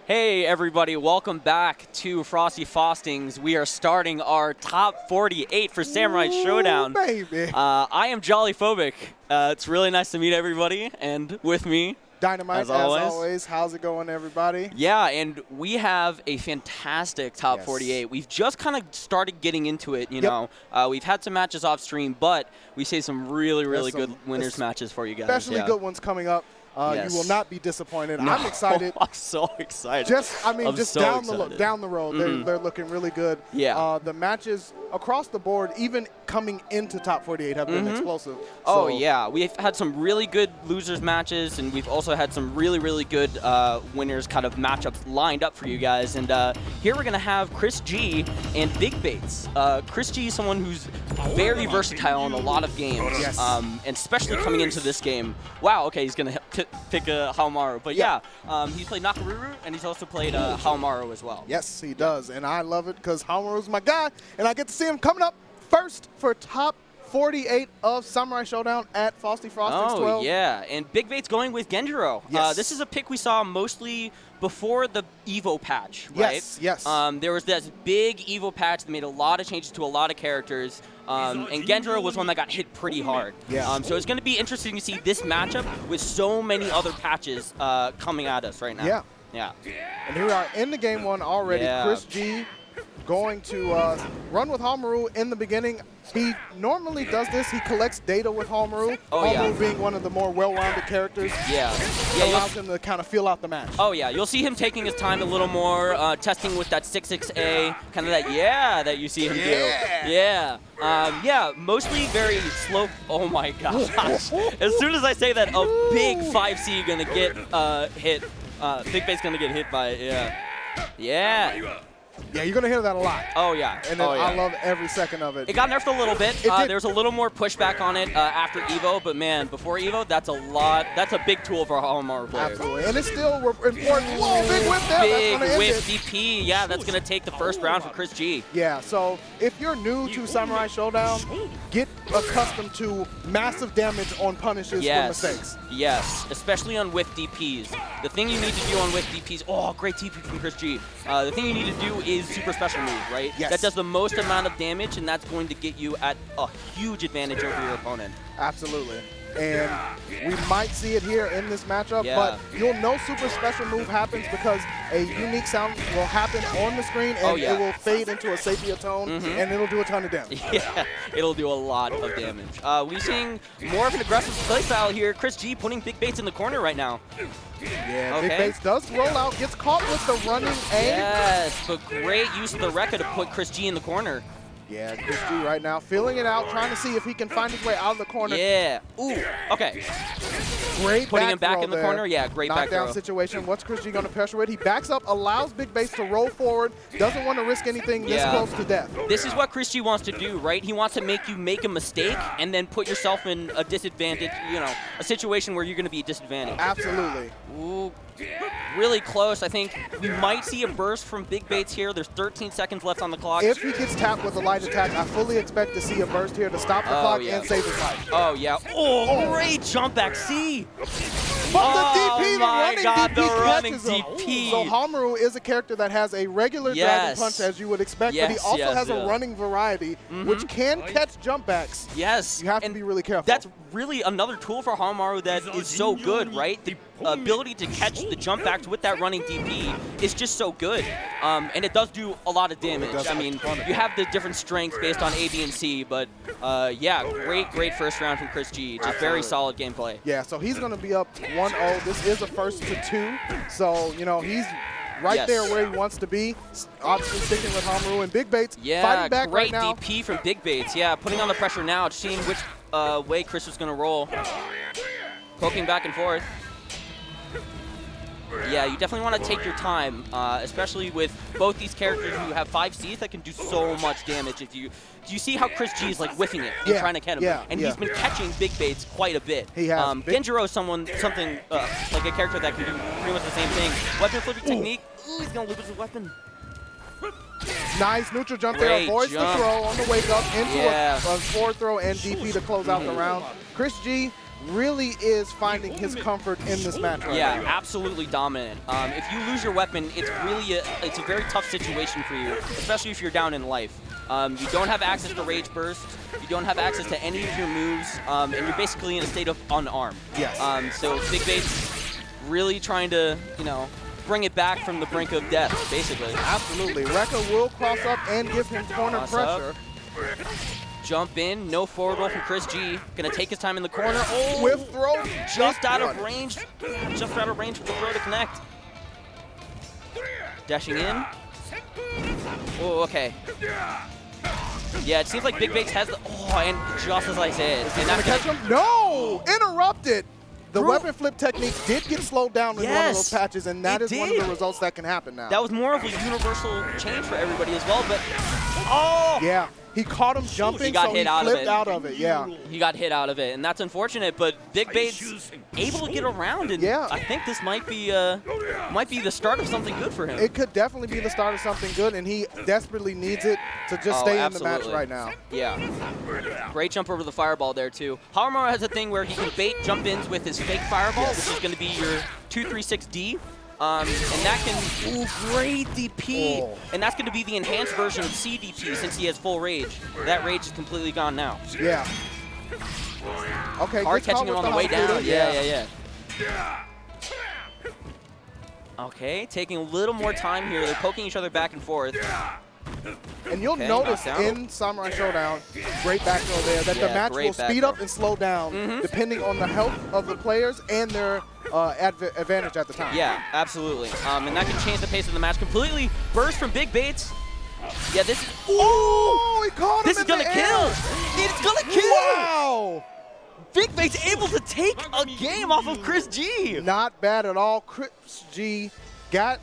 Hey everybody, welcome back to Frosty Faustings. We are starting our top 48 for Samurai Shodown. Baby. I am Jolly Phobic. It's really nice to meet everybody, and with me, Dynamite, as always. How's it going, everybody? Yeah, and we have a fantastic top 48. We've just kind of started getting into it, you know. We've had some matches off stream, but we saved some really good winners matches for you guys. Especially good ones coming up. You will not be disappointed. No, I'm excited. I'm so excited. Just so down the road, they're looking really good. Yeah. The matches across the board, even coming into top 48, have been explosive. Oh, So, yeah. We've had some really good losers matches, and we've also had some really good winners kind of matchups lined up for you guys. And here we're going to have Chris G and Big Bates. Chris G is someone who's very versatile in a lot of games, Yes. and especially coming into this game. Wow, okay, he's going to pick a Haomaru. But yeah, he's played Nakaruru, and he's also played Haomaru as well. Yes, he does. And I love it because Haomaru's my guy, and I get to see him coming up first for top 48 of Samurai Shodown at Frosty Faustings XII. Oh, yeah. And Big Bait's going with Genjiro. Yes. This is a pick we saw mostly before the Evo patch, right? Yes. There was this big Evo patch that made a lot of changes to a lot of characters. And Genjiro was one that got hit pretty hard. Yeah. So it's going to be interesting to see this matchup with so many other patches coming at us right now. Yeah. Yeah. And here we are in the game one already. Yeah. Chris G going to run with Haomaru in the beginning. He normally does this. He collects data with Haomaru. Oh, Haomaru being one of the more well-rounded characters. Yeah. Allows him to kind of feel out the match. Oh, yeah. You'll see him taking his time a little more, testing with that 6-6A, kind of that you see him do. Yeah. Yeah, mostly very slow. Oh, my gosh. As soon as I say that, a big 5C going to get hit. Big Bait's going to get hit by it, Yeah. Yeah, you're going to hear that a lot. Oh, yeah. And then I love every second of it. It got nerfed a little bit. It did. There was a little more pushback on it after Evo, but man, before Evo, that's a lot. That's a big tool for Haomaru players. Absolutely. And it's still important. Whoa, big whip there. Big that's whip end it. DP. Yeah, that's going to take the first round for Chris G. Yeah, so if you're new to Samurai Shodown, get accustomed to massive damage on punishes for mistakes. Yes, especially on whiff DPs. The thing you need to do on whiff DPs, oh, great TP from Chris G. The thing you need to do is super special move, right? Yes. That does the most amount of damage, and that's going to get you at a huge advantage over your opponent. Absolutely. And we might see it here in this matchup, but you'll know super special move happens because a unique sound will happen on the screen, and it will fade into a sepia tone, and it'll do a ton of damage. Yeah, it'll do a lot of damage. We're seeing more of an aggressive playstyle here. Chris G putting Big Baits in the corner right now. Yeah, Big Baits does roll out, gets caught with the running A. Yes, but great use of the Rekka to put Chris G in the corner. Yeah, Chris G right now feeling it out, trying to see if he can find his way out of the corner. Yeah. Ooh, okay. Great Putting him back throw in the there. corner. Yeah, great back throw. Knockdown situation. What's Chris G going to pressure with? He backs up, allows Big Baits to roll forward, doesn't want to risk anything this close to death. This is what Chris G wants to do, right? He wants to make you make a mistake and then put yourself in a disadvantage, you know, a situation where you're going to be disadvantaged. Absolutely. Ooh, really close. I think we might see a burst from Big Baits here. There's 13 seconds left on the clock. If he gets tapped with a light attack, I fully expect to see a burst here to stop the clock and save his life. Oh, yeah. Oh, great jump back C. But the DP, the running catches him. DP. So Haomaru is a character that has a regular dragon punch, as you would expect, but he also has a running variety, which can catch jump backs. Yes. You have to be really careful. That's really another tool for Haomaru that is so good, right? The ability to catch the jump backs with that running DP is just so good. And it does do a lot of damage. I mean, you have the different strengths based on A, B, and C, but yeah, great first round from Chris G. Just very solid gameplay. Yeah, so he's going to be up 1-0. This is a first to 2. So, you know, he's right there where he wants to be. Obviously sticking with Haomaru and Big Baits. Fighting back right now. Great DP from Big Baits. Yeah, putting on the pressure now, seeing which way Chris was going to roll. Poking back and forth. Yeah, you definitely want to take your time, especially with both these characters who have 5Cs that can do so much damage. Do you see how Chris G is like whiffing it and trying to catch him? And he's been catching Big Baits quite a bit. He has. Genjiro is something like a character that can do pretty much the same thing. Weapon flipping technique. Ooh, he's going to lose his weapon. Nice neutral jump there. Avoids the throw on the wake up into a forward throw and DP to close out the round. Chris G really is finding his comfort in this match right now. Absolutely dominant. If you lose your weapon, it's really it's a very tough situation for you, especially if you're down in life. You don't have access to Rage Burst, you don't have access to any of your moves, and you're basically in a state of unarmed. Yes. So Big Bait's really trying to, you know, bring it back from the brink of death, basically. Absolutely. Rekka will cross up and give him corner pressure. Jump in, no forward roll from Chris G. Gonna take his time in the corner. Oh, with throw, just out of range. Just out of range for the throw to connect. Dashing in. Oh, okay. Yeah, it seems like Big Baits has the. Oh, and just as I said. Is he gonna catch him? No! Interrupted! The weapon flip technique did get slowed down in one of those patches, and that is one of the results that can happen now. That was more of a universal change for everybody as well, but. Oh! Yeah. He caught him jumping, so he flipped out of it. Yeah. He got hit out of it, and that's unfortunate. But Big Bait's able to get around, and I think this might be the start of something good for him. It could definitely be the start of something good, and he desperately needs it to just stay in the match right now. Yeah. Great jump over the fireball there too. Harumaru has a thing where he can bait jump ins with his fake fireball, which is going to be your 236D. And that can, great DP. And that's going to be the enhanced version of CDP since he has full rage. That rage is completely gone now. Yeah. Okay, hard catching him on the way down. Yeah. Okay, taking a little more time here. They're poking each other back and forth. And you'll notice in Samurai Shodown, great back throw there, that the match will speed up and slow down depending on the health of the players and their advantage at the time. Yeah, absolutely. And that can change the pace of the match completely. Burst from Big Baits. Yeah, this is. Oh, he caught him. This is gonna kill. It's gonna kill. Wow. Big Bait's able to take a game off of Chris G. Not bad at all. Chris G got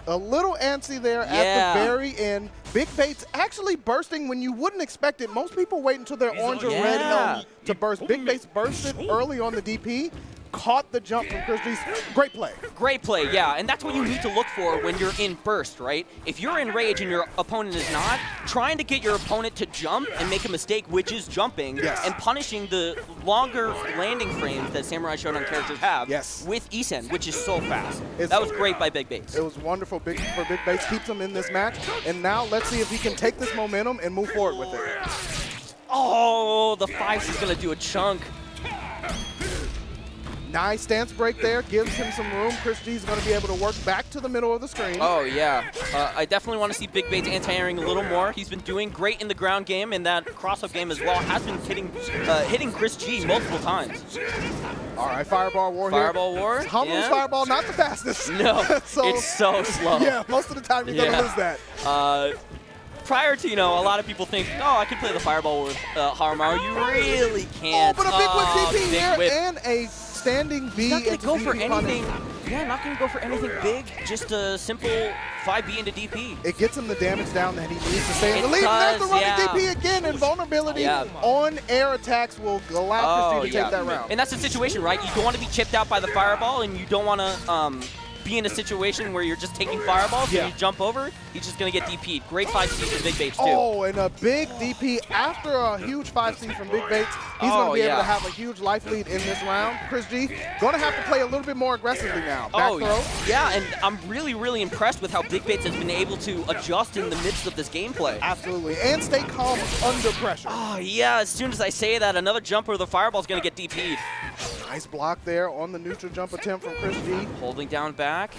a little antsy there at the very end. Big Baits actually bursting when you wouldn't expect it. Most people wait until they're orange or red helmet to burst. Big Baits bursted early on the DP, caught the jump from Chris G's. Great play. Great play, yeah. And that's what you need to look for when you're in burst, right? If you're in rage and your opponent is not, trying to get your opponent to jump and make a mistake, which is jumping, and punishing the longer landing frames that Samurai Shodown characters have with Isen, which is so fast. That was great by Big Baits. It was wonderful for Big Baits. Keeps him in this match. And now let's see if he can take this momentum and move forward with it. Oh, the 5 is going to do a chunk. Nice stance break there, gives him some room. Chris G is going to be able to work back to the middle of the screen. Oh, yeah. I definitely want to see Big Baits anti-airing a little more. He's been doing great in the ground game, and that cross-up game as well has been hitting Chris G multiple times. All right, Fireball War Fireball War. Hamu's Fireball, not the fastest. No, it's so slow. Yeah, most of the time you're going to lose that. Prior to, a lot of people think, oh, I can play the Fireball with Harumaru. You really can't. Oh, but a big whip DP here and a standing V. Not going to go for anything. Yeah, not going to go for anything big. Just a simple 5B into DP. It gets him the damage down that he needs to stay in the lead. There's the running DP again, and vulnerability on air attacks will allow Chris G to take that round. And that's the situation, right? You don't want to be chipped out by the Fireball, and you don't want to be in a situation where you're just taking fireballs and you jump over, he's just going to get DP'd. Great 5C from Big Baits, too. Oh, and a big DP after a huge 5C from Big Baits. He's going to be able to have a huge life lead in this round. Chris G going to have to play a little bit more aggressively now. Back throw. Yeah, and I'm really, really impressed with how Big Baits has been able to adjust in the midst of this gameplay. Absolutely, and stay calm under pressure. Oh, yeah, as soon as I say that, another jumper of the Fireball is going to get DP'd. Nice block there on the neutral jump attempt from Chris G. Holding down back,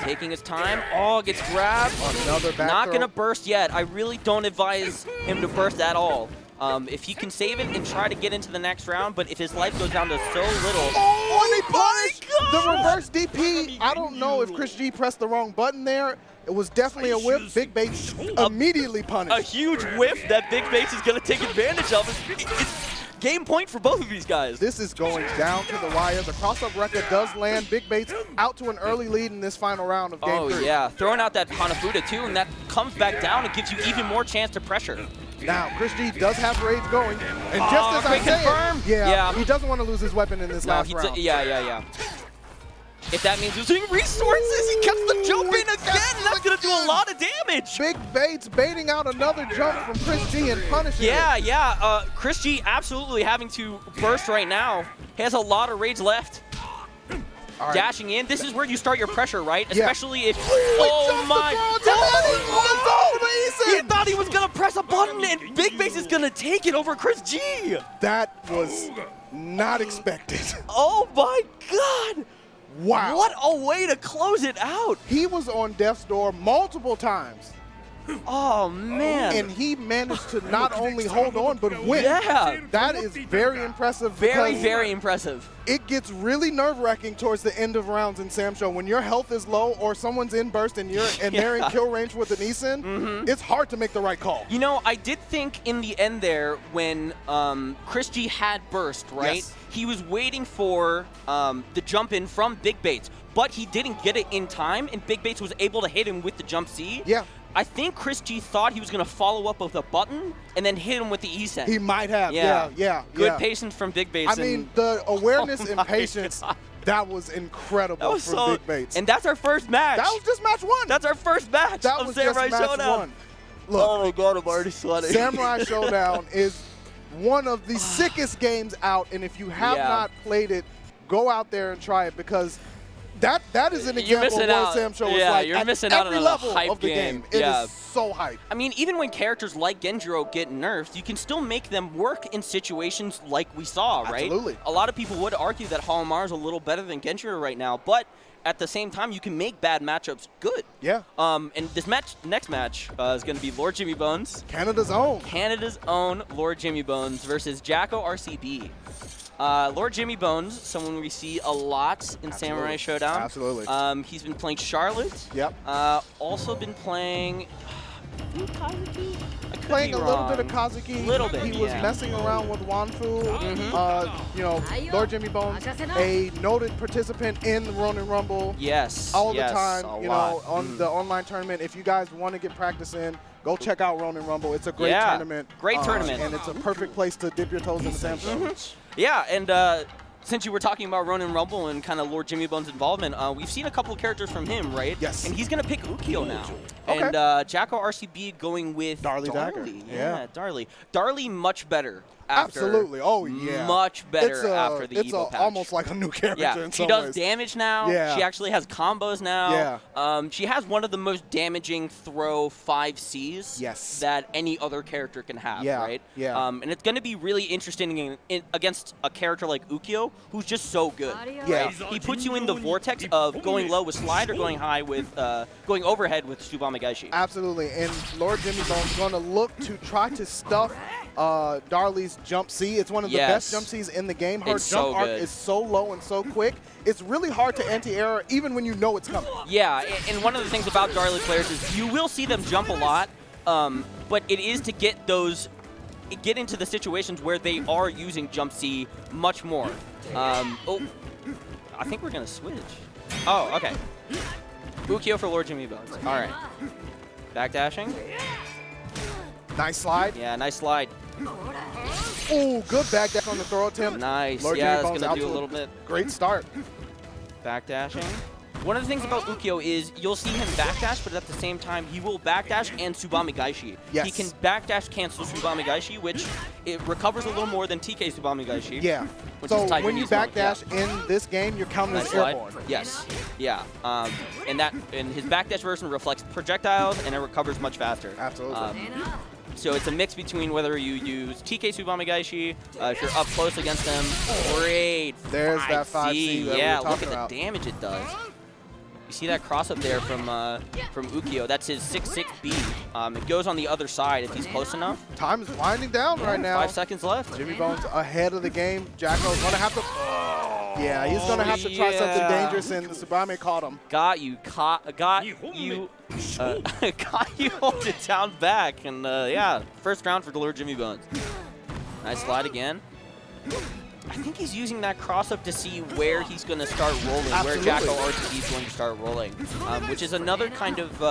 taking his time. Oh, gets grabbed. Another back Not going to burst yet. I really don't advise him to burst at all. If he can save it and try to get into the next round, but if his life goes down to so little. Oh, and he punished the reverse DP. I don't know if Chris G pressed the wrong button there. It was definitely a whip. Big Baits immediately punished. A huge whiff that Big Baits is going to take advantage of. It's game point for both of these guys. This is going down to the wire. The cross-up Rekka does land. Big Baits out to an early lead in this final round of game 3. Oh, yeah. Throwing out that Hanafuda, too, and that comes back down and gives you even more chance to pressure. Now, Chris G does have rage going. And just as I said, he doesn't want to lose his weapon in this last round. Yeah. If that means losing resources, he gets the jump in again, and that's going to do a lot of damage. Big Baits baiting out another jump from Chris G and punishing him. Chris G absolutely having to burst right now. He has a lot of rage left. Right. Dashing in. This is where you start your pressure, right? Yeah. Especially if... Oh, my... He thought he was going to press a button, and Big Bass is going to take it over Chris G. That was not expected. Oh, my God. Wow. What a way to close it out. He was on death's door multiple times. Oh, man. And he managed to not only hold on, but win. Yeah. That is very impressive. Very, very impressive. It gets really nerve-wracking towards the end of rounds in Sam Show. When your health is low or someone's in burst and they're in kill range with an Eason, it's hard to make the right call. You know, I did think in the end there when Chris G had burst, right? Yes. He was waiting for the jump in from Big Bates, but he didn't get it in time, and Big Bates was able to hit him with the jump C. Yeah. I think Chris G thought he was going to follow up with a button and then hit him with the E-Send. He might have, yeah. Good patience from Big Bates. I mean, the awareness and patience, that was incredible from Big Bates. And that's our first match. That was just match one. That's our first match That of was Samurai just match Shodown. one. Look, oh my God, I'm already sweating. Samurai Shodown is one of the sickest games out, and if you have not played it, go out there and try it, because that is an example of what Sam Show is like. You're missing at out every on level a hype of the game. It is so hype. I mean, even when characters like Genjiro get nerfed, you can still make them work in situations like we saw, right? Absolutely. A lot of people would argue that Hallmar's a little better than Genjiro right now, but at the same time, you can make bad matchups good. Yeah. And this next match is going to be Lord Jimmy Bones. Canada's own. Canada's own Lord Jimmy Bones versus Jacko RCB. Lord Jimmy Bones, someone we see a lot in Samurai Shodown. Absolutely. He's been playing Charlotte. Yep. Also been playing... Playing a little bit of Kazuki. Little bit, He was messing around with Wanfu. You know, Lord Jimmy Bones, a noted participant in the Ronin Rumble. Yes. All the time. A you lot. know, on the online tournament. If you guys want to get practice in, go check out Ronin Rumble. It's a great tournament. Great tournament. And it's a perfect place to dip your toes in the Sam Show. Yeah, and since you were talking about Ronin Rumble and kind of Lord Jimmy Bones' involvement, we've seen a couple characters from him, right? Yes. And he's going to pick Ukyo now. Okay. And Jacko RCB going with Darlie Dagger. Yeah, Darlie. Darlie much better. Absolutely. Oh, yeah. Much better after the Evo patch. It's almost like a new character in she some does ways. damage now. Yeah. She actually has combos now. Yeah. She has one of the most damaging throw 5Cs that any other character can have, right? Yeah. And it's going to be really interesting against a character like Ukyo, who's just so good. Yeah. Right? He puts you in the vortex of going low with slide or going high with, going overhead with Tsubame Gaishi. Absolutely. And Lord Jimmy Bones going to look to try to stuff Darlie's jump C. It's one of the best jump Cs in the game. Her jump arc is so low and so quick. It's really hard to anti-air even when you know it's coming. Yeah, and one of the things about Darlie players is you will see them jump a lot, but it is to get into the situations where they are using jump C much more. Oh, I think we're going to switch. Oh, okay. Ukyo for Lord Jimmy Bones. All right. Backdashing. Nice slide. Yeah, nice slide. Ooh, good backdash on the throw attempt. Nice. Lord yeah, Jimmy that's Bones going to do a little bit. Great start. Backdashing. One of the things about Ukyo is you'll see him backdash, but at the same time, he will backdash and Tsubame Gaishi. Yes. He can backdash cancel Tsubame Gaishi, which it recovers a little more than TK Tsubame Gaishi. Yeah. So when you backdash in this game, you're counting as airborne. Yes. Yeah. And his backdash version reflects projectiles, and it recovers much faster. Absolutely. So it's a mix between whether you use TK Tsubame Gaishi, if you're up close against them. Great. There's that 5C that yeah, we were look talking at about. the damage it does. You see that cross up there from Ukyo. That's his 6-6B. It goes on the other side if he's close enough. Time is winding down right now. 5 seconds left. Jimmy Bones ahead of the game. Jacko's going to have to... Yeah, he's going to have to try something dangerous, and Tsubame caught him. Got you. Got you hold it down back. And, yeah, first round for Lord Jimmy Bones. Nice slide again. I think he's using that cross-up to see where he's going to start rolling, where Jacko RCB is going to start rolling, which is another kind of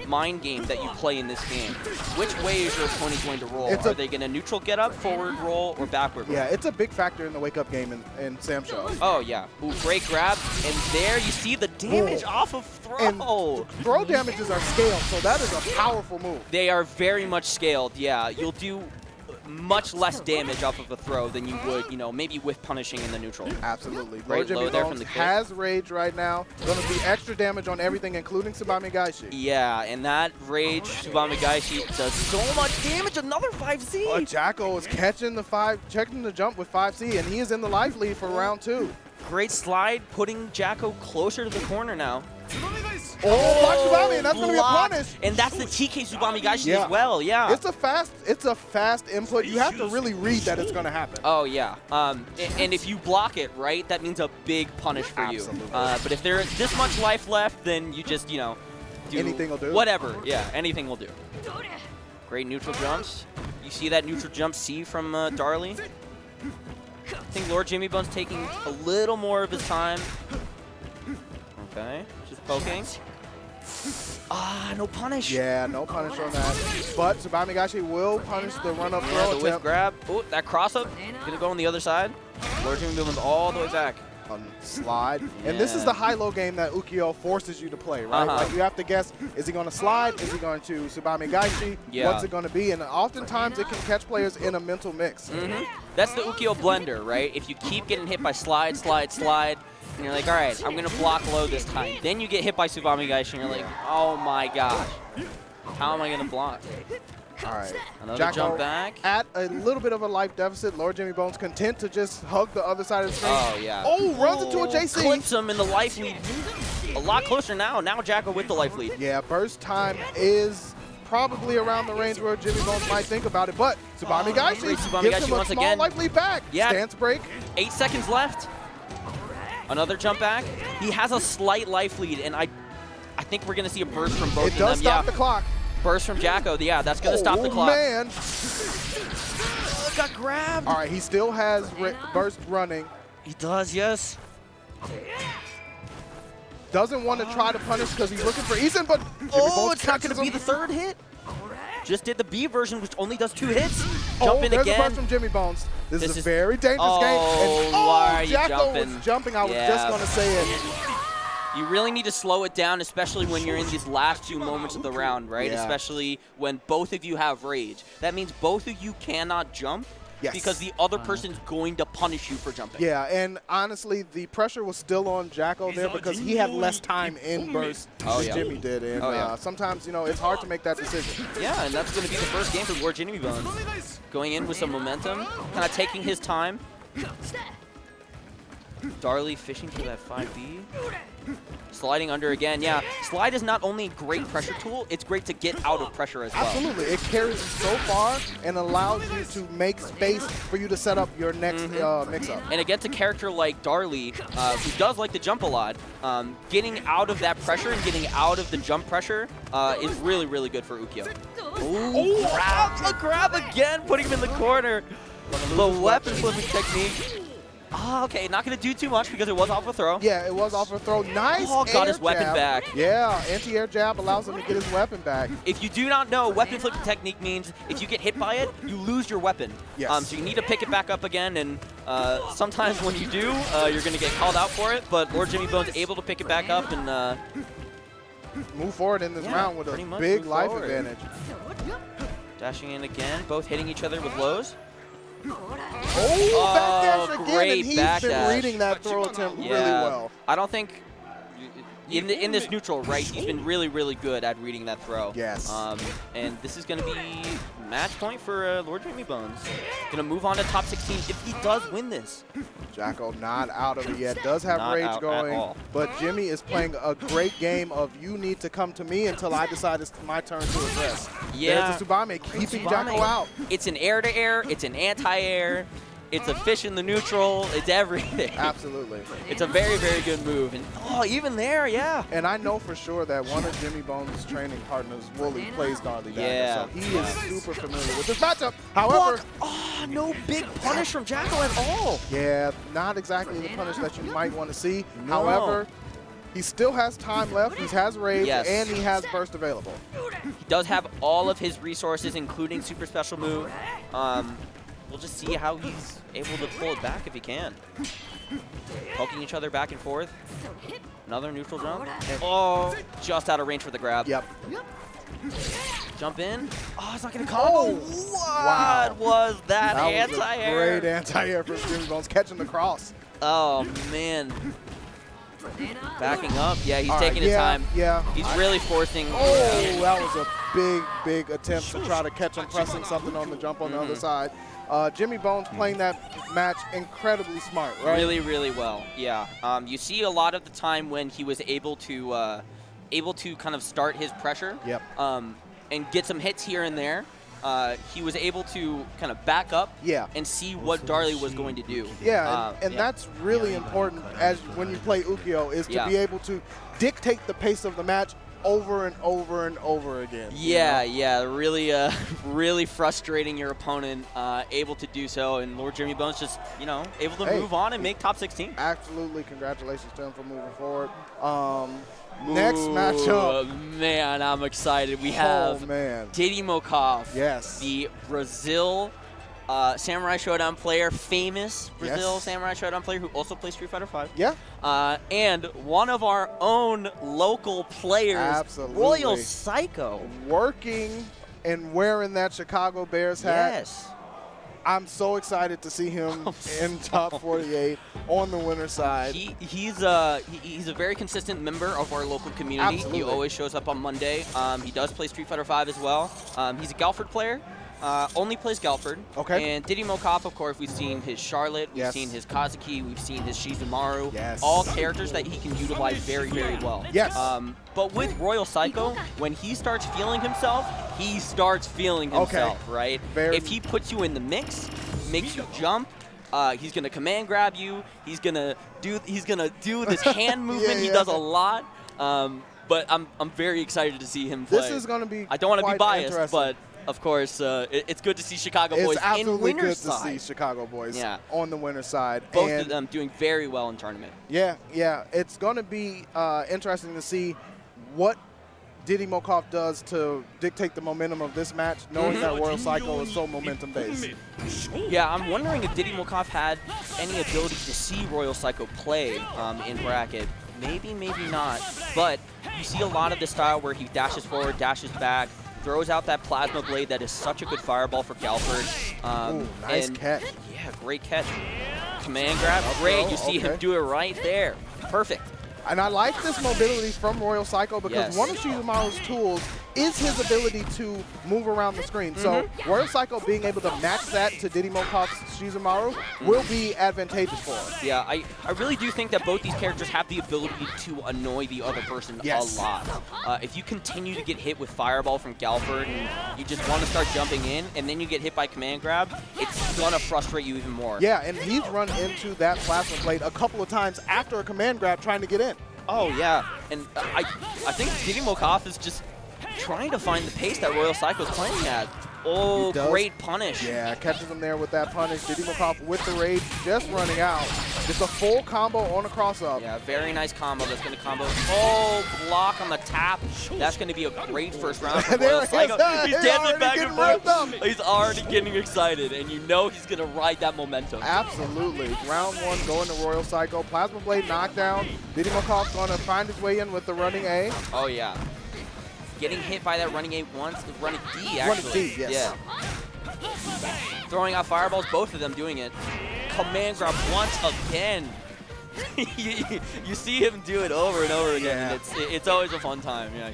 mind game that you play in this game. Which way is your opponent going to roll? Are they going to neutral get up, forward roll, or backward roll? Yeah, it's a big factor in the wake-up game in Sam Show. Oh, yeah. Ooh, great grab. And there you see the damage off of throw. And throw damages are scaled, so that is a powerful move. They are very much scaled, yeah. You'll do... much less damage off of a throw than you would, you know, maybe with punishing in the neutral. Absolutely. Great low there from the kick. Has rage right now. Going to be extra damage on everything, including Tsubame Gaishi. Yeah, and that rage Tsubame Gaishi does so much damage. Another 5C. Jacko is catching the jump with 5C, and he is in the life lead for round 2. Great slide, putting Jacko closer to the corner now. Oh, block Tsubame, and that's going to be a punish. And that's the TK Tsubame Gaishi as well, yeah. It's a fast input. You have to really read that it's going to happen. Oh, yeah. And if you block it, right, that means a big punish for you. But if there's this much life left, then you just, you know, do anything will do. Whatever, yeah, anything will do. Great neutral jumps. You see that neutral jump C from Darley? I think Lord Jimmy Bone's taking a little more of his time. Okay, just poking. Ah, no punish. Yeah, no punish on that. But Tsubame Gaishi will punish the run-up throw the whip grab. Oh, that cross-up. Gonna go on the other side. Lord Jimmy Bone's all the way back. Slide. And this is the high-low game that Ukiyo forces you to play, right? Like you have to guess, is he going to slide? Is he going to Tsubame Gaishi? What's it going to be? And oftentimes it can catch players in a mental mix. That's the Ukiyo blender, right? If you keep getting hit by slide, slide, slide, and you're like, all right, I'm going to block low this time. Then you get hit by Tsubame Gaishi, and you're like, oh my gosh, how am I going to block? All right, another Jacko jump back. At a little bit of a life deficit. Lord Jimmy Bone's content to just hug the other side of the screen. Oh, yeah. Oh, runs into a JC. Clips him in the life lead. A lot closer now. Now Jacko with the life lead. Yeah, burst time is probably around the range where Jimmy Bones might think about it, but Tsubame Gaishi gives him a small life lead back. Yeah. Stance break. 8 seconds left. Another jump back. He has a slight life lead, and I think we're going to see a burst from both of them. It does stop the clock. Burst from Jacko. Yeah, that's going to stop the clock. Oh, man. Got grabbed. All right, he still has burst running. He does, yes. Doesn't want to try to punish because he's looking for Eason, but it's not going to be the third hit. Just did the B version, which only does 2 hits. Jump in there's again. A burst from Jimmy Bones. This is a very dangerous game. And, why are you Jacko jumping? was jumping. I was just going to say it. You really need to slow it down, especially when you're in these last few moments of the round, right? Yeah. Especially when both of you have rage. That means both of you cannot jump because the other person's going to punish you for jumping. Yeah, and honestly, the pressure was still on Jacko there because he had less time in burst than Jimmy did. And sometimes, you know, it's hard to make that decision. Yeah, and that's going to be the first game for Lord Jimmy Bones. Going in with some momentum, kind of taking his time. Darley fishing for that 5B. Sliding under again. Yeah, slide is not only a great pressure tool, it's great to get out of pressure as well. Absolutely. It carries you so far and allows you to make space for you to set up your next mix-up. And against a character like Darley, who does like to jump a lot, getting out of that pressure and getting out of the jump pressure is really, really good for Ukiyo. A grab again, putting him in the corner. The weapon flipping technique. Oh, okay, not going to do too much because it was off a throw. Yeah, it was off a throw. Nice got his weapon back. Yeah, anti-air jab allows him to get his weapon back. If you do not know, weapon flipping technique means if you get hit by it, you lose your weapon. Yes. So you need to pick it back up again, and sometimes when you do, you're going to get called out for it, but Lord Jimmy Bone's able to pick it back up and move forward in this round with a big life advantage. Dashing in again, both hitting each other with lows. Backdash again, great and he's backdash. Been reading that throw attempt really well. I don't think in this neutral, right, he's been really, really good at reading that throw. Yes. And this is going to be match point for Lord Jimmy Bones. Going to move on to top 16 if he does win this. Jacko not out of it yet. Does have rage going, but Jimmy is playing a great game of you need to come to me until I decide it's my turn to address. Yeah. There's a Tsubame keeping Jacko out. It's an air-to-air. It's an anti-air. It's a fish in the neutral. It's everything. Absolutely. It's a very, very good move. And even there, yeah. And I know for sure that one of Jimmy Bones' training partners, Wooly, plays Darley Dagger. So he is super familiar with this matchup. However, no big punish from Jacko at all. Yeah, not exactly the punish that you might want to see. No. However, he still has time left. He has rage, and he has burst available. He does have all of his resources, including super special move. We'll just see how he's able to pull it back if he can. Poking each other back and forth. Another neutral jump. Oh, just out of range for the grab. Yep. Jump in. Oh, it's not going to combo. What was that anti-air? Great anti-air from Jimmy Bones, catching the cross. Oh, man. Backing up. Yeah, he's taking his time. Yeah. He's really forcing. Oh, that was a big attempt to try to catch him pressing something on the jump on the other side. Jimmy Bones playing that match incredibly smart, right? Really, really well. Yeah. You see a lot of the time when he was able to kind of start his pressure. Yep. And get some hits here and there. He was able to kind of back up and see what Darley was going to do. Yeah, and that's really important as when you play Ukiyo, is to be able to dictate the pace of the match over and over and over again. Yeah, yeah, really, really frustrating your opponent, able to do so, and Lord Jimmy Bones just, able to move on and make top 16. Absolutely, congratulations to him for moving forward. Next matchup. Man, I'm excited. We have Diddy Mokhov, the Brazil Samurai Shodown player, famous Brazil Samurai Shodown player who also plays Street Fighter V. Yeah. And one of our own local players, Royal Psycho. Working and wearing that Chicago Bears hat. Yes. I'm so excited to see him in top 48 on the winner's side. He's a very consistent member of our local community. Absolutely. He always shows up on Monday. He does play Street Fighter V as well. He's a Galford player. Only plays Galford. Okay. And Diddy Mokhov, of course, we've seen his Charlotte, we've seen his Kazuki, we've seen his Shizumaru. Yes. All characters that he can utilize very, very well. Yes. But with Royal Psycho, when he starts feeling himself, he starts feeling himself, right? If he puts you in the mix, makes you jump, he's gonna command grab you. He's gonna do this hand movement. He does a lot. But I'm very excited to see him play. This is gonna be. I don't want to be biased, but of course, it's good to see Chicago boys in winner's side. It's absolutely good to see Chicago boys on the winner's side. Both of them doing very well in tournament. Yeah. It's going to be interesting to see what Diddy Mokhov does to dictate the momentum of this match, knowing that Royal Psycho is so momentum-based. Yeah, I'm wondering if Diddy Mokhov had any ability to see Royal Psycho play in bracket. Maybe, maybe not. But you see a lot of the style where he dashes forward, dashes back, throws out that plasma blade that is such a good fireball for Galford. Nice catch. Yeah, great catch. Command grab, great. You see him do it right there. Perfect. And I like this mobility from Royal Psycho because one of Shizumaru's tools is his ability to move around the screen. So Royal Psycho being able to match that to Diddy Mokhov's Shizumaru will be advantageous for us. Yeah, I really do think that both these characters have the ability to annoy the other person a lot. If you continue to get hit with Fireball from Galford and you just want to start jumping in and then you get hit by Command Grab, it's going to frustrate you even more. Yeah, and he's run into that Plasma Blade a couple of times after a Command Grab trying to get in. Oh, yeah. And I think Diddy Mokhov is just trying to find the pace that Royal Psycho's playing at. Oh, great punish. Yeah, catches him there with that punish. Diddy Mokhov with the rage, just running out. Just a full combo on a cross-up. Yeah, very nice combo. That's going to combo. Oh, block on the tap. That's going to be a great first round for Royal Psycho. He's dancing back and forth. He's already getting excited, and you know he's going to ride that momentum. Absolutely. Round one going to Royal Psycho. Plasma Blade knockdown. Diddy Mokhov's going to find his way in with the running A. Oh, yeah. Getting hit by that running A once, running D actually. Running D, yes. Yeah. Throwing out fireballs, both of them doing it. Command grab once again. you see him do it over and over again, and it's always a fun time. Yeah,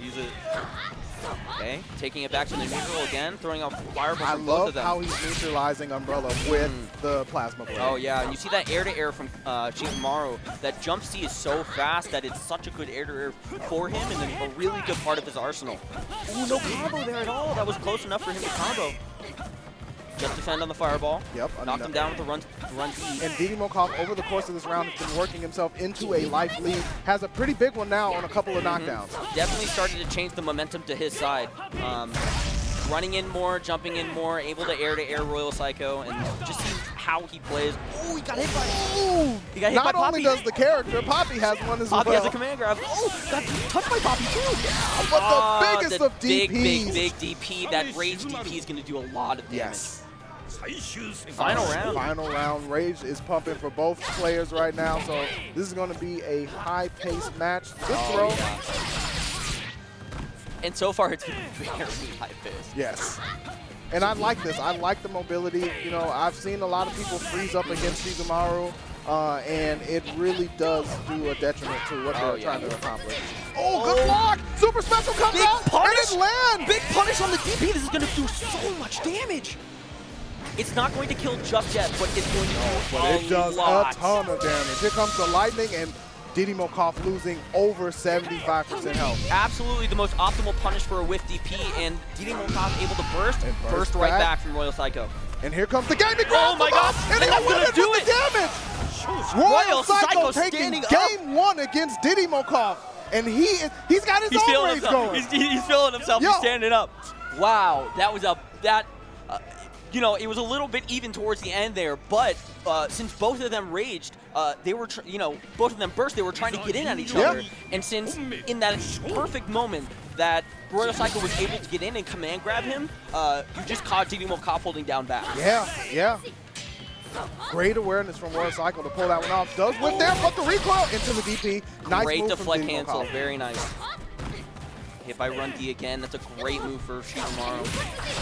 okay, taking it back to the neutral again, throwing out fireballs from both of them. I love how he's neutralizing Umbrella with the Plasma Blade. Oh yeah, and you see that air-to-air from Shizumaru. That jump C is so fast that it's such a good air-to-air for him and then a really good part of his arsenal. Ooh, no combo there at all. That was close enough for him to combo. Just defend on the fireball. Yep. Knocked him down with the run D. And Diddy Mokhov, over the course of this round, has been working himself into a life lead. Has a pretty big one now on a couple of knockdowns. Definitely started to change the momentum to his side. Running in more, jumping in more, able to air Royal Psycho, and just see how he plays. Oh, he got hit by Poppy. Not only does the character, Poppy has one as well. Poppy has a command grab. Oh, got touched by Poppy too. Yeah, but the biggest of DPs. Big DP. That Rage DP is going to do a lot of damage. Yes. Final round. Final round. Rage is pumping for both players right now, so this is going to be a high-paced match. Good throw. And so far, it's been very high-paced. Yes. And I like this. I like the mobility. You know, I've seen a lot of people freeze up against Shizumaru, and it really does do a detriment to what they're trying to accomplish. Oh, good block! Super special comes out, and it lands! Big punish on the DP. This is going to do so much damage. It's not going to kill just yet, but it's going to do it does a ton of damage. Here comes the lightning, and Diddy Mokhov losing over 75% health. Absolutely the most optimal punish for a whiff DP, and Diddy Mokhov able to burst right back from Royal Psycho. And here comes the gaming grab. Oh my gosh! And he's going to do it! Damage! Royal Psycho taking game 1 against Diddy Mokhov, and he's got his own rage going. He's feeling himself. He's standing up. Wow, that was you know, it was a little bit even towards the end there, but since both of them raged, they were, both of them burst, they were trying to get in at each other. And since in that perfect moment that Royal Psycho was able to get in and command grab him, you just caught Diddy Mokhov holding down back. Yeah. Great awareness from Royal Psycho to pull that one off. Does whip there, but the recoil into the DP. Nice great move deflect from Diddy cancel, Mokhov. very nice. Hit by run D again. That's a great move for Shizumaru.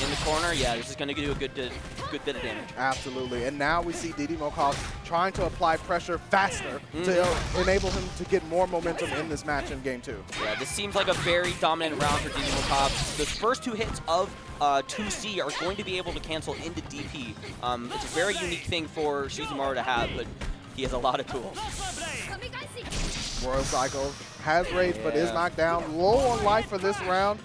In the corner, yeah, this is going to do a good bit of damage. Absolutely. And now we see Diddy Mokhov trying to apply pressure faster to enable him to get more momentum in this match in game 2. Yeah, this seems like a very dominant round for Diddy Mokhov. The first 2 hits of 2C are going to be able to cancel into DP. It's a very unique thing for Shizumaru to have, but he has a lot of tools. Royal Psycho has rage, but is knocked down. Low on life for this round.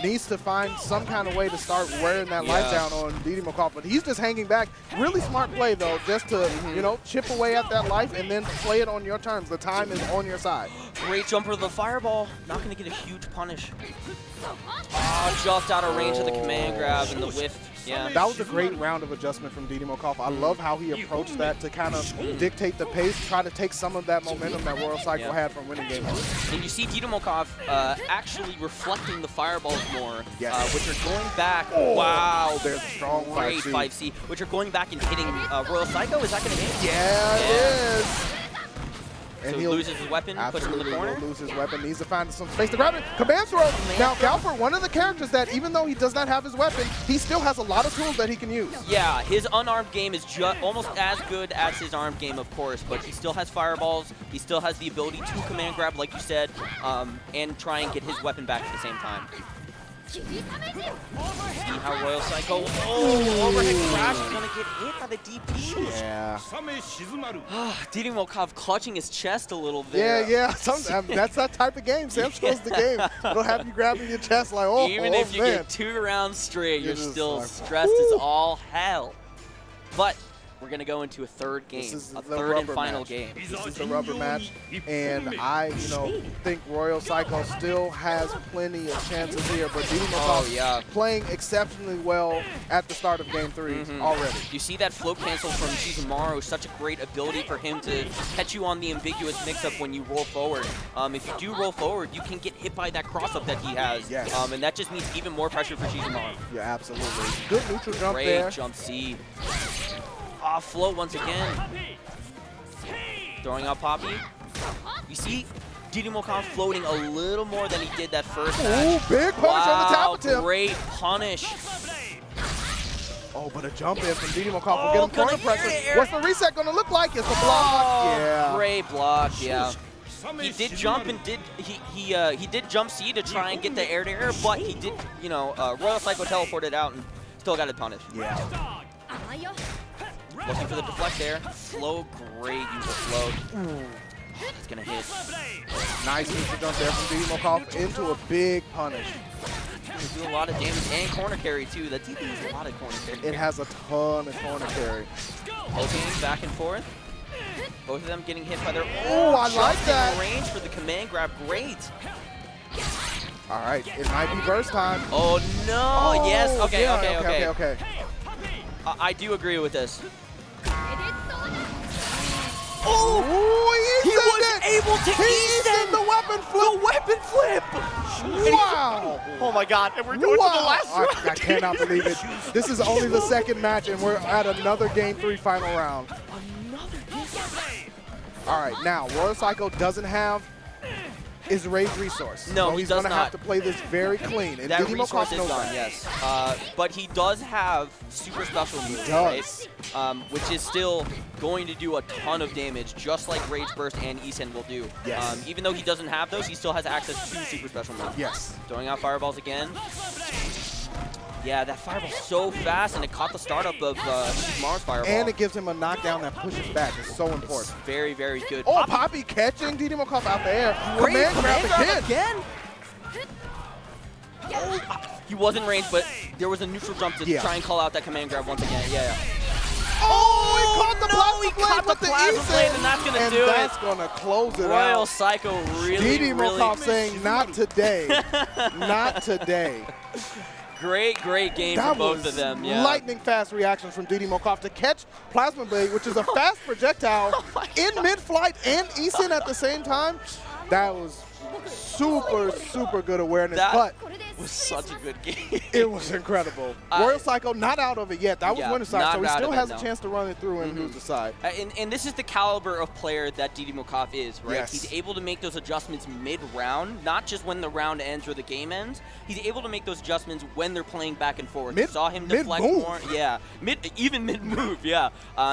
Needs to find some kind of way to start wearing that life down on Diddy Mokhov, but he's just hanging back. Really smart play, though, just to, chip away at that life and then play it on your terms. The time is on your side. Great jumper of the fireball. Not going to get a huge punish. Just out of range of the command grab and the whiff. Yeah. That was a great round of adjustment from Diddy Mokhov. I love how he approached that to kind of dictate the pace, try to take some of that momentum that Royal Psycho had from winning game 1. And you see Diddy Mokhov actually reflecting the fireballs more, which are going back. Wow, there's strong great 5C, which are going back and hitting Royal Psycho. Is that going to hit? Yeah, it is. And so he loses his weapon, puts him in the corner. He'll lose his weapon, needs to find some space to grab it. Command throw. Now, Galfer, one of the characters that, even though he does not have his weapon, he still has a lot of tools that he can use. Yeah, his unarmed game is almost as good as his armed game, of course, but he still has fireballs. He still has the ability to command grab, like you said, and try and get his weapon back at the same time. See how Royal Psycho, overhead crash is going to get hit by the DP. Yeah. Diddy Mokhov clutching his chest a little bit. Yeah. That's that type of game. Samsung's the game. It'll have you grabbing your chest like, Even if you get 2 rounds straight, you're still stressed as all hell. But we're going to go into a third game, a third and final game. This is the rubber match, and I, think Royal Psycho still has plenty of chances here, but Diddy Mokhov playing exceptionally well at the start of game 3 already. You see that float cancel from Shizumaru, such a great ability for him to catch you on the ambiguous mix-up when you roll forward. If you do roll forward, you can get hit by that cross-up that he has, and that just means even more pressure for Shizumaru. Yeah, absolutely. Good neutral jump there. Great jump C. Off float once again. Throwing out Poppy. You see Diddy Mokhov floating a little more than he did that first match. Big punish on the top of him. Great punish. But a jump in from Diddy Mokhov will get him corner pressure. What's the reset going to look like? It's a block. Great block, He did jump and he did jump C to try and get the air-to-air, but he did, Royal Psycho teleported out and still got it punished. Yeah. Looking for the deflect there. Slow, great use of float. It's going to hit. Nice neutral jump there from Diddy Mokhov into a big punish. It's doing a lot of damage and corner carry too. That DP has a lot of corner carry. It has a ton of corner carry. Poking back and forth. Both of them getting hit by their I like that. Range for the command grab. Great. All right, it might be burst time. Oh no! Yes. Okay. I do agree with this. He was able to Easton the weapon flip. The weapon flip. Wow. Oh my God! And we're going to the last round. I cannot believe it. This is only the second match, and we're at another game 3 final round. Another game. All right, now Royal Psycho doesn't have is Rage Resource. No, so he he's does going to not. have to play this very clean. And That Diddy resource Mokhov is knows gone, that. yes. But he does have super special moves, right? Which is still going to do a ton of damage, just like Rage Burst and Isen will do. Yes. Even though he doesn't have those, he still has access to super special moves. Yes. Throwing out fireballs again. Yeah, that fireball's so fast, and it caught the startup of Mars fireball. And it gives him a knockdown that pushes back. It's so important. It's very, very good. Oh, Poppy catching Diddy Mokhov out the air. Command grab again. Oh, he was in range, but there was a neutral jump to try and call out that command grab once again. Yeah. Oh, he caught the plasma blade, and that's going to do it. That's going to close it out. Royal Psycho really, Diddy Mokhov saying, not today. Not today. Great game for both of them. Yeah. Lightning fast reactions from Diddy Mokhov to catch Plasma Blade, which is a fast projectile in mid-flight and Isen at the same time. That was super good awareness, but was such a good game. It was incredible. Royal Psycho not out of it yet. That was winner's side, so he still has a chance to run it through and lose the side. And this is the caliber of player that Diddy Mokhov is, right? Yes. He's able to make those adjustments mid-round, not just when the round ends or the game ends. He's able to make those adjustments when they're playing back and forth. You saw him deflect more. Yeah, even mid-move, yeah.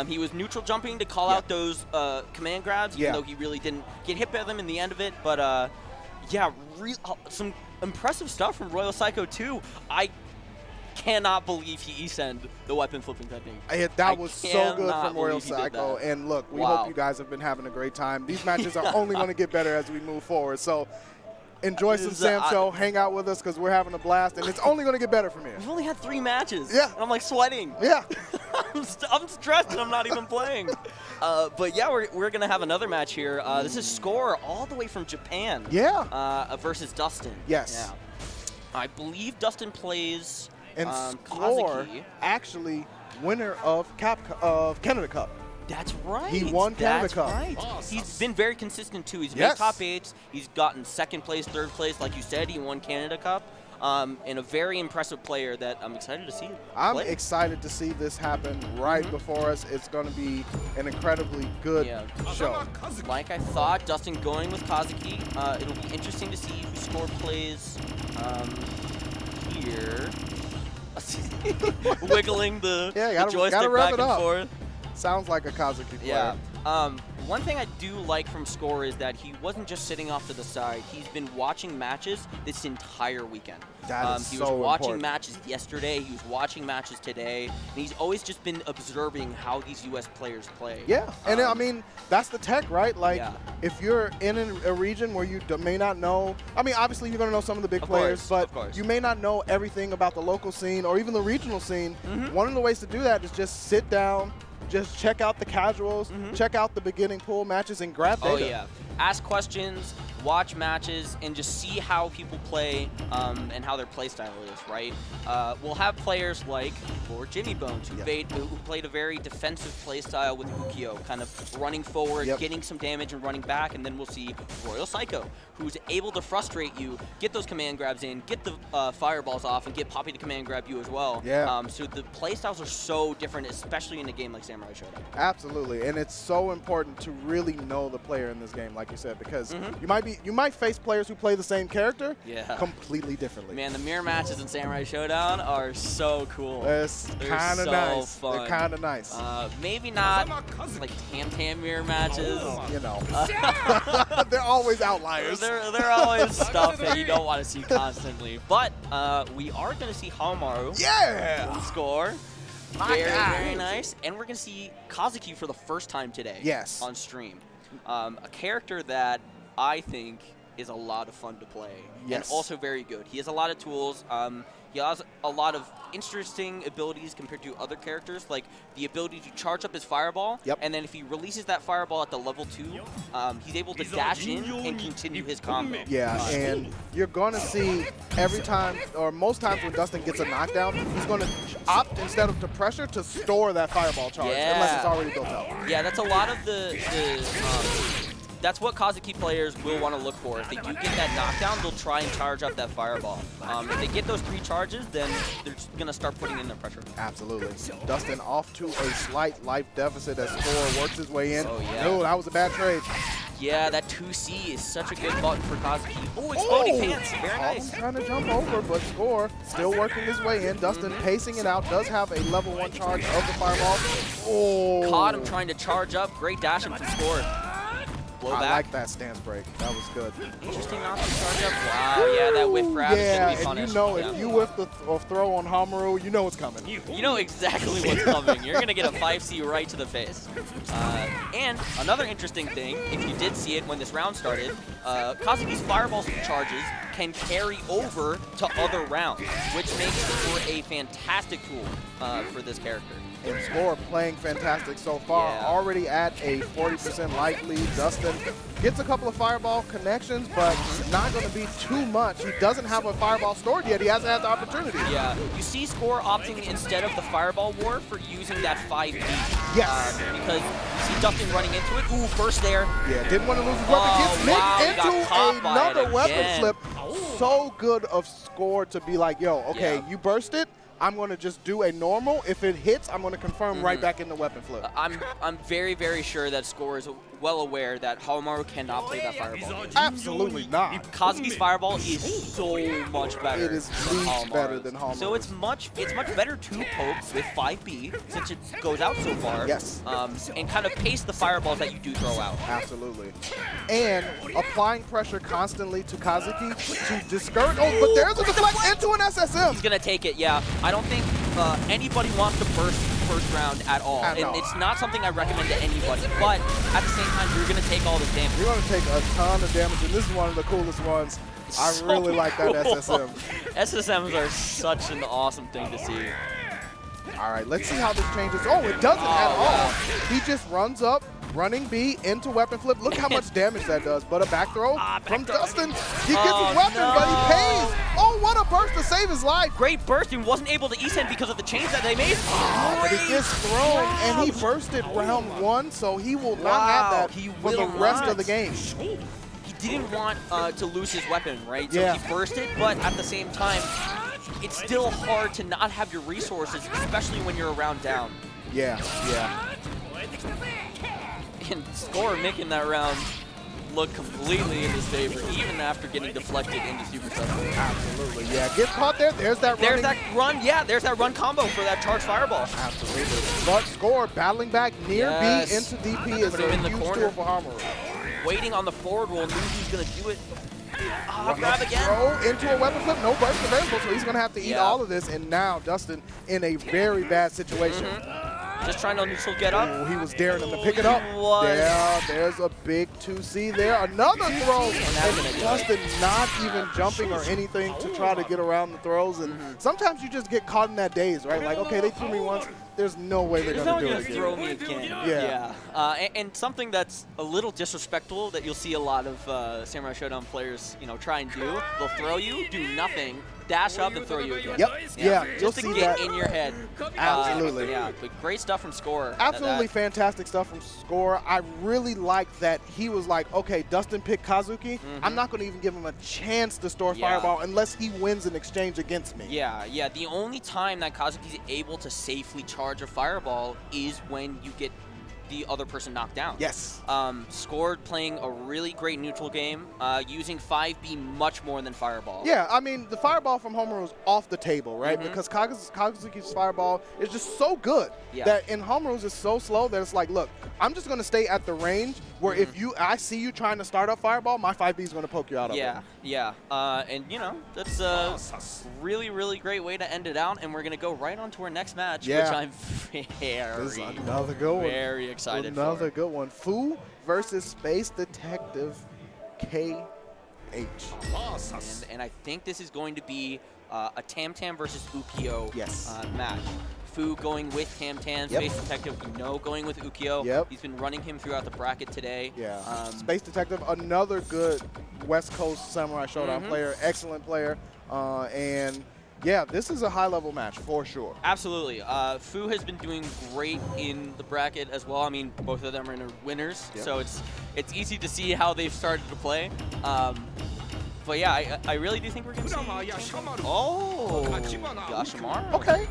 He was neutral jumping to call out those command grabs, even though he really didn't get hit by them in the end of it. But yeah, some impressive stuff from Royal Psycho 2. I cannot believe he E-send the weapon flipping technique. That was so good from Royal Psycho. And look, we hope you guys have been having a great time. These matches are only going to get better as we move forward. So enjoy some Samso, hang out with us because we're having a blast, and it's only going to get better from here. We've only had 3 matches. Yeah. And I'm like sweating. Yeah. I'm stressed and I'm not even playing. But yeah, we're going to have another match here. This is Score all the way from Japan. Yeah. Versus Dustin. Yes. Yeah. I believe Dustin plays and Score actually winner of Canada Cup. That's right. He won Canada Cup. Right. Awesome. He's been very consistent too. He's made top 8s. He's gotten 2nd place, 3rd place. Like you said, he won Canada Cup. And a very impressive player that I'm excited to see. I'm excited to see this happen right before us. It's going to be an incredibly good show. Like I thought, Dustin going with Kazuki. It'll be interesting to see who Score plays here. Wiggling the joystick back and forth. Sounds like a Kazuki player. Yeah. One thing I do like from Score is that he wasn't just sitting off to the side. He's been watching matches this entire weekend. That is he so was watching important. matches yesterday. He was watching matches today. And he's always just been observing how these U.S. players play. Yeah, and I mean, that's the tech, right? Like, if you're in a region where you may not know, I mean, obviously you're going to know some of the big players, but you may not know everything about the local scene or even the regional scene. One of the ways to do that is just sit down, just check out the casuals, check out the beginning pool matches, and grab data. Oh, yeah. Ask questions, watch matches, and just see how people play and how their play style is, right? We'll have players like Lord Jimmy Bones, who played a very defensive play style with Ukyo, kind of running forward, getting some damage and running back, and then we'll see Royal Psycho, who's able to frustrate you, get those command grabs in, get the fireballs off, and get Poppy to command grab you as well. So the play styles are so different, especially in a game like Samurai Shodown. Absolutely, and it's so important to really know the player in this game, like you said, because you might face players who play the same character completely differently. Man, the mirror matches in Samurai Shodown are so cool. It's kind of nice. Fun. They're kind of nice. Maybe not like Tam mirror matches. You know, they're always outliers. They're always stuff that you don't want to see constantly. But we are going to see Hamaru Score. Very nice. And we're going to see Kazuki for the first time today on stream. A character that I think is a lot of fun to play and also very good. He has a lot of tools. He has a lot of interesting abilities compared to other characters, like the ability to charge up his fireball, and then if he releases that fireball at the level 2, he's able to dash in and continue his combo. Yeah, and you're going to see every time, or most times when Dustin gets a knockdown, he's going to opt, instead of to pressure, to store that fireball charge, unless it's already built up. Yeah, that's a lot of that's what Kazuki players will want to look for. If they do get that knockdown, they'll try and charge up that fireball. If they get those 3 charges, then they're just going to start putting in their pressure. Absolutely. Dustin off to a slight life deficit as Score works his way in. Oh, yeah. No, that was a bad trade. Yeah, that 2C is such a good button for Kazuki. Oh, exploding pants. Very nice. Trying to jump over, but Score still working his way in. Dustin pacing it out. Does have a level 1 charge of the fireball. Oh. Caught him trying to charge up. Great dash from Score. Blow back. I like that stance break. That was good. Interesting not to charge up. Wow, yeah, that whiff grab is going to be punished. And you know, if you whiff the throw on Hamaru, you know what's coming. You know exactly what's coming. You're going to get a 5C right to the face. And another interesting thing, if you did see it when this round started, Kazuki's fireball charges can carry over to other rounds, which makes it for a fantastic tool for this character. And Score playing fantastic so far, already at a 40% life lead. Dustin gets a couple of fireball connections, but not going to be too much. He doesn't have a fireball stored yet. He hasn't had the opportunity. Yeah, you see Score opting instead of the fireball war for using that 5B. Yes. Because you see Dustin running into it. Ooh, burst there. Yeah, didn't want to lose his weapon. Gets nicked into another weapon flip. So good of Score to be like, yo, okay, you burst it. I'm going to just do a normal. If it hits, I'm going to confirm right back in the weapon flip. I'm very, very sure that Score is well aware that Hamaru cannot play that fireball. Absolutely not. Kazuki's fireball is so much better. It is leagues better than Hamaru. So it's much better to poke with 5B since it goes out so far. Yes. And kind of pace the fireballs that you do throw out. Absolutely. And applying pressure constantly to Kazuki to discourage. Oh, but there's a deflect into an SSM. He's going to take it, yeah. I don't think anybody wants to burst first round at all. And it's not something I recommend to anybody. But at the same time, you're going to take all this damage. You're going to take a ton of damage, and this is one of the coolest ones. I really like that SSM. SSMs are such an awesome thing to see. All right, let's see how this changes. Oh, it doesn't at all. He just runs up, running B into weapon flip. Look how much damage that does. But a back throw from Dustin. He gets his weapon, but he pays. Oh, what a burst to save his life. Great burst. He wasn't able to E-send because of the change that they made. But he gets thrown, and he bursted round 1, so he will not have that for the rest of the game. He didn't want to lose his weapon, right? So he bursted, but at the same time, it's still hard to not have your resources, especially when you're a round down. Yeah. And Score making that round look completely in his favor, even after getting deflected into Super Session. Absolutely, yeah. Gets caught there. There's that run. There's that run combo for that charged fireball. Absolutely. But Score battling back near B into DP is a huge tool for Hamaru. Waiting on the forward roll, knew he was going to do it. Grab again. Throw into a weapon flip, no burst available, so he's going to have to eat all of this. And now Dustin in a very bad situation. Just trying to neutral get up. Oh, he was daring him to pick it up. Yeah, there's a big 2C there. Another throw. And Dustin not even jumping or anything to try to get around the throws. And sometimes you just get caught in that daze, right? Like, okay, they threw me once. There's no way they're going to do it again. Throw me again. Yeah. And something that's a little disrespectful that you'll see a lot of Samurai Shodown players, try and do. They'll throw you, do nothing, dash up, and throw you again. Just to get in your head. Absolutely. But great stuff from Score. Absolutely fantastic stuff from Score. I really like that he was like, okay, Dustin picked Kazuki. I'm not going to even give him a chance to store Fireball unless he wins an exchange against me. Yeah. The only time that Kazuki's able to safely charge a Fireball is when you get the other person knocked down. Yes. Scored playing a really great neutral game, using 5B much more than Fireball. Yeah, I mean, the Fireball from Homeru is off the table, right? Because Kazuki's Fireball is just so good that in Homeru's is so slow that it's like, look, I'm just going to stay at the range where if I see you trying to start up Fireball, my 5B is going to poke you out of it. Yeah. And, that's a really, really great way to end it out. And we're going to go right on to our next match, which I'm this is another good one. Very excited Another good one. Fu versus Space Detective KH. And I think this is going to be a Tam Tam versus Ukyo match. Fu going with Tam Tam, Space Detective going with Ukyo. He's been running him throughout the bracket today. Space Detective, another good West Coast Samurai Shodown player, excellent player, and yeah, this is a high-level match for sure. Absolutely. Fu has been doing great in the bracket as well. I mean, both of them are winners, so it's easy to see how they've started to play. But yeah, I really do think we're going to see... Oh, Yashimaru.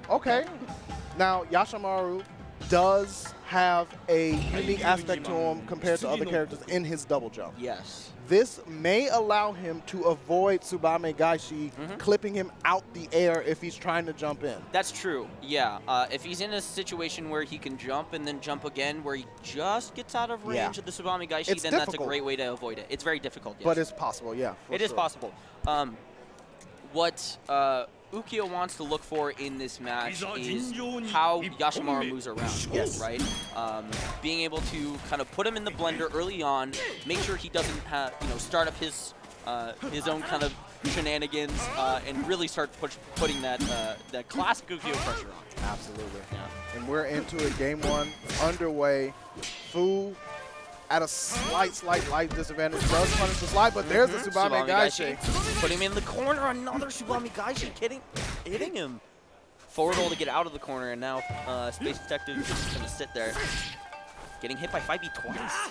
Okay. Now, Yashimaru does have a unique aspect to him compared to other characters in his double jump. Yes. This may allow him to avoid Tsubame Gaishi clipping him out the air if he's trying to jump in. That's true, yeah. If he's in a situation where he can jump and then jump again, where he just gets out of range of the Tsubame Gaishi, it's then difficult. That's a great way to avoid it. It's very difficult, yes. But it's possible, yeah. It is possible. What Ukyo wants to look for in this match is how Yashimaru moves around. Yes. Right? Being able to kind of put him in the blender early on, make sure he doesn't have, start up his own kind of shenanigans, and really start putting that classic Ukyo pressure on. Absolutely. Yeah. And we're into it. Game 1 underway. Fu at a slight disadvantage. Does punish the slide, but there's the Tsubame Gaishi. Put him in the corner. Another Tsubame Gaishi hitting him. Forward roll to get out of the corner, and now Space Detective is just going to sit there. Getting hit by 5B twice.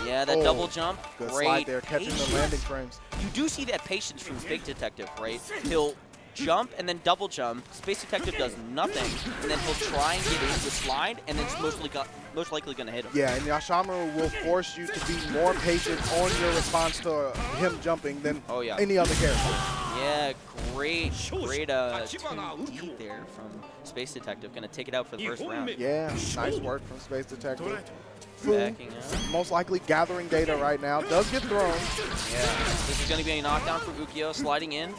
Yeah, that double jump. Good Great slide there, catching patience. the landing frames. You do see that patience from Space Detective, right? He'll jump and then double jump. Space Detective does nothing, and then he'll try and get in the slide, and it's most likely going to hit him. Yeah, and Yashimaru will force you to be more patient on your response to him jumping than any other character. Yeah, great 2D there from Space Detective. Going to take it out for the first round. Yeah, nice work from Space Detective. Fu, Backing up. most likely gathering data right now. Does get thrown. Yeah, this is going to be a knockdown for Ukyo, sliding in.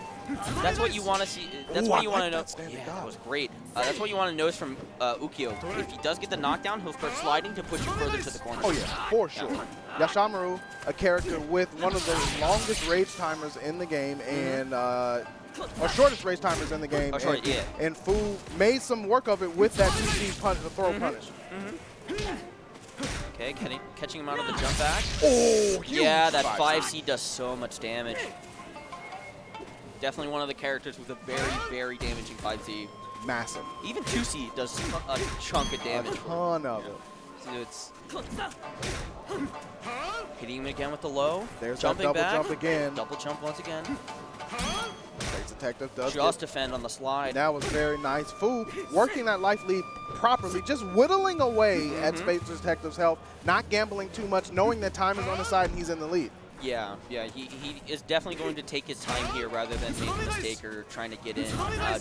That's what you want to see. That's what you want to know. Yeah, that was great. That's what you want to notice from Ukyo. If he does get the knockdown, he'll start sliding to push you further to the corner. Oh yeah, for sure. Yashimaru, a character with one of the longest rage timers in the game, and or shortest rage timers in the game. And Fu made some work of it with that 2C punch, the throw punish. Okay, catching him out of the jump back. Oh, yeah, that 5C does so much damage. Definitely one of the characters with a very, very damaging 5C. Massive. Even 2C does a chunk of damage. A ton of it. So it's hitting him again with the low. There's jumping that double back. jump again. Double jump once again. Space Detective does just defend on the slide. That was very nice. Fu working that life lead properly, just whittling away at Space Detective's health, not gambling too much, knowing that time is on his side and he's in the lead. Yeah, he is definitely going to take his time here rather than make a mistake or trying to get in.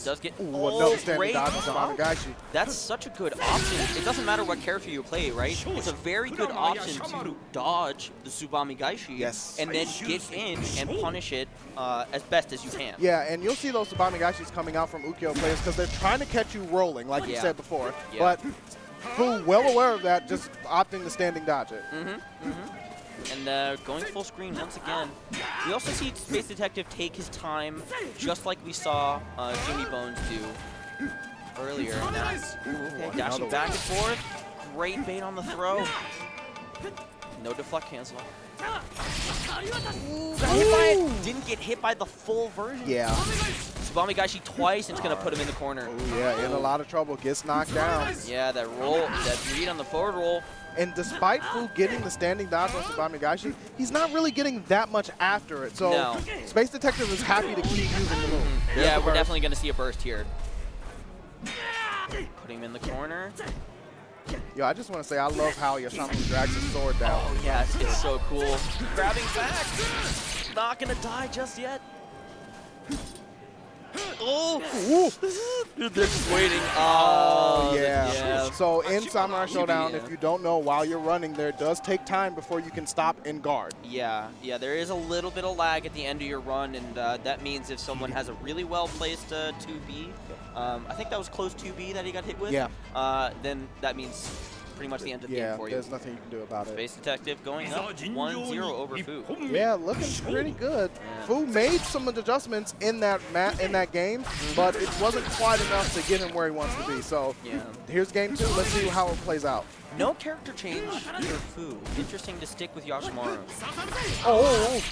Does get another standing dodge on Gaishi. That's such a good option. It doesn't matter what character you play, right? It's a very good option to dodge the Tsubame Gaishi and then get in and punish it as best as you can. Yeah, and you'll see those Tsubame Gaishis coming out from Ukyo players because they're trying to catch you rolling, like you said before. But Fu, well aware of that, just opting to standing dodge it. And going full screen once again. We also see Space Detective take his time, just like we saw Jimmy Bones do earlier. Okay, dashing back and forth. Great bait on the throw. No deflect cancel. Didn't get hit by the full version. Yeah. Tsubame Gaishi twice, and it's going to put him in the corner. Oh, yeah, in a lot of trouble. Gets knocked down. Yeah, that roll, that read on the forward roll. And despite Fu getting the standing dodge on Tsubame Gaishi, he's not really getting that much after it. So Space Detective is happy to keep using the move. Yeah, we're definitely going to see a burst here. Putting him in the corner. Yo, I just want to say I love how Yashimaru drags his sword down. Oh, yeah, it's so cool. Grabbing back. Not going to die just yet. Oh! They're just waiting. Oh, yeah. So in Samurai Shodown, if you don't know, while you're running there, it does take time before you can stop and guard. Yeah, there is a little bit of lag at the end of your run, and that means if someone has a really well-placed 2B, I think that was close 2B that he got hit with, then that means pretty much the end of the game for you. There's nothing you can do about it. Space Detective going up 1-0 over Fu. Yeah, looking pretty good. Fu made some adjustments in that game, but it wasn't quite enough to get him where he wants to be. So here's game 2. Let's see how it plays out. No character change for Fu. Interesting to stick with Yashimaru. Oh!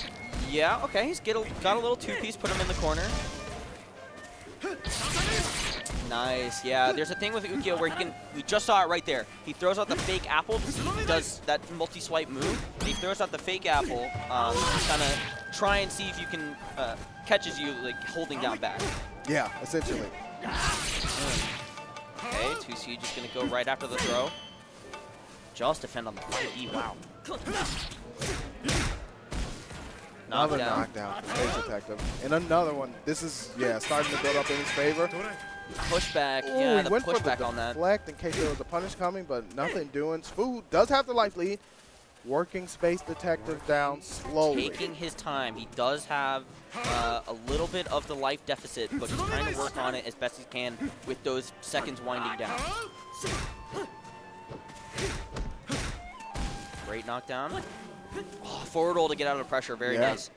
Yeah, okay. He's got a little 2-piece, put him in the corner. Nice, yeah. There's a thing with Ukyo where we just saw it right there. He throws out the fake apple, he does that multi-swipe move, and he throws out the fake apple, kind of try and see if you can, catches you like holding down back. Yeah, essentially. Okay, Okay, 2C just going to go right after the throw. Just defend on the 5E, wow. Another knockdown from Space Detective. And another one. This is, yeah, starting to build up in his favor. Pushback, Ooh, yeah, he the went for pushback the on that. deflect in case there was a punish coming, but nothing doing. Fu does have the life lead. Working Space Detective down slowly. Taking his time. He does have a little bit of the life deficit, but he's trying to work on it as best he can with those seconds winding down. Great knockdown. Oh, forward roll to get out of pressure. Very nice.